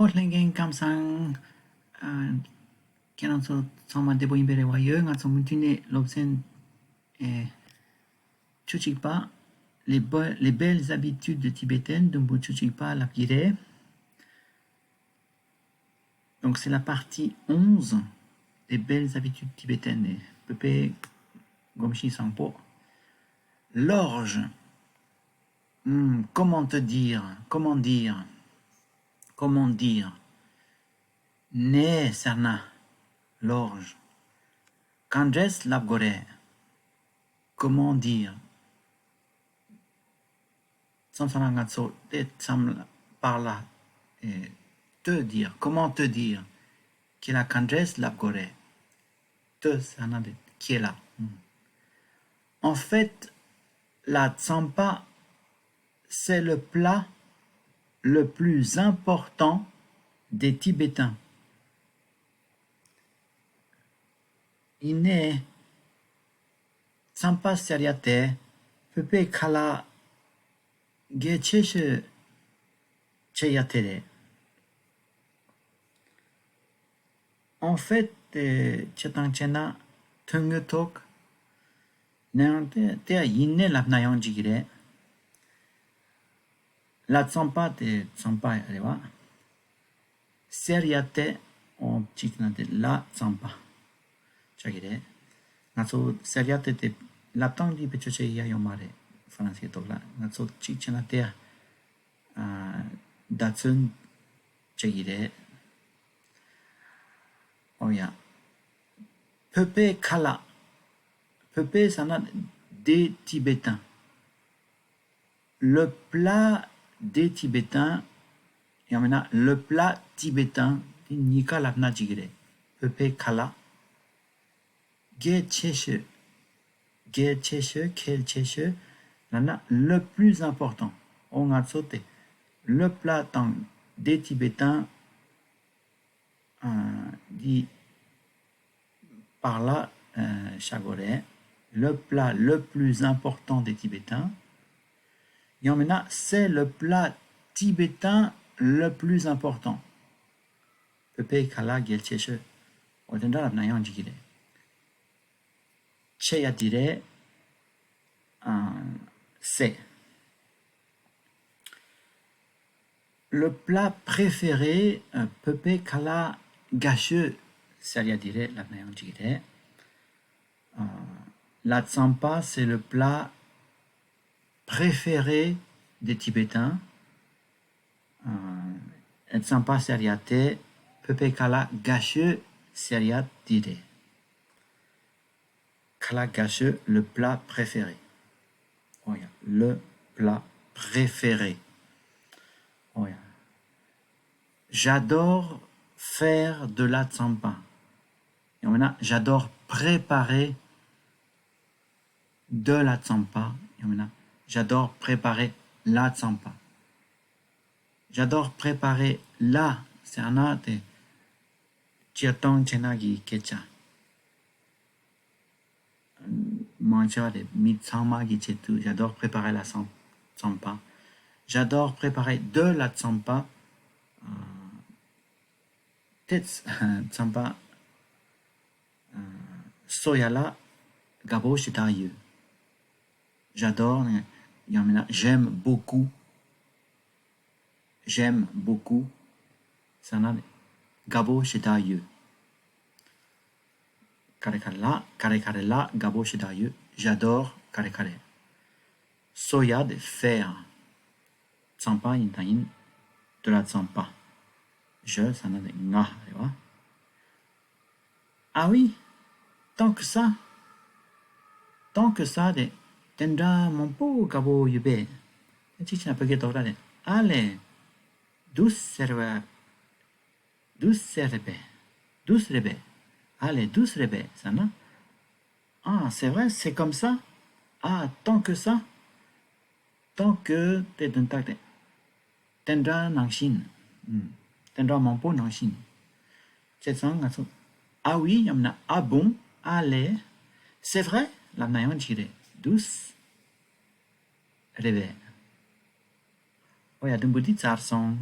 Portland kamsang kenan so sama de boy bere wa ye nga so mutune l'obsen chuchipa les belles habitudes tibétaines de Mbu Chuchipa la Piré. Donc c'est la partie 11 des belles habitudes tibétaines. Pepe Gomshi Sampo. L'orge. Comment te dire? Comment dire? Comment dire? Ne Sarna. L'orge. Kandres Labgore. Comment dire? Samsarangatso te sam par là. Te dire. Comment te dire? Qui est la Kandres Labgore. Te Sarna qui est là. En fait, la tsampa, c'est le plat le plus important des Tibétains. Ine tsampa seriate pepe kala gecheche cheyatere. En fait, chetangchena tungutok te ine lapnayon jigire. La tsampa te tsampa rewa. Seriate on chiknate la tsampa. Chagire. Naso seriate te laptang di pechoche ya yomare. Français tokla. Naso chikchenate datsun chagire. Oh ya. Pepe kala. Pepe sana des Tibétains. Le plat des Tibétains, et maintenant le plat tibétain, nika lapna jigire. Pepe kala. Gecheche, kelcheche, nana le plus important. On a sauté. Le plat des Tibétains, dit par là, Chagoré, le plat le plus important des Tibétains. Et maintenant, c'est le plat tibétain le plus important. Pepe kala gelcheche. Odenda la nayan jigire. Cheya dire c'est. Le plat préféré, Pepe kala gache, c'est-à-dire dire la nayan jigire. La tsampa, c'est le plat préféré des Tibétains. Et tsampa seriate, pepe kala gache seriat dire. Kala gache, le plat préféré. Oh, yeah. Le plat préféré. Oh, yeah. J'adore faire de la tsampa. Et maintenant, j'adore préparer de la tsampa. Et maintenant, j'adore préparer la tsampa. J'adore préparer la. C'est un art de Chiatong Chenagi Kecha. Manger de Mitsama Gichetu. J'adore préparer la tsampa. J'adore préparer de la tsampa. Tets tsampa. Soyala Gabo Shitayu. J'adore. J'aime beaucoup. J'aime beaucoup. Ça n'a Gabo Shitayu. Karekare Gabo Shitayu. J'adore Karekare. Soya de faire. Tsampa intain de la tsampa. Je, ça n'a de nga. Ah oui, tant que ça, de tendra mon pot Gabo Yube. Tu n'as pas guetté de allez. Douce rebe. Allez, douce rebe, ça non? Ah, c'est vrai, c'est comme ça? Ah, tant que ça? Tant que t'es d'un tac de. Tendra nangshin. Tendra mon pot nangshin. C'est ça, ah oui, yamna, ah bon, allez. C'est vrai? La nayon jire. Douce rebe. Oh, il y a d'un petit song.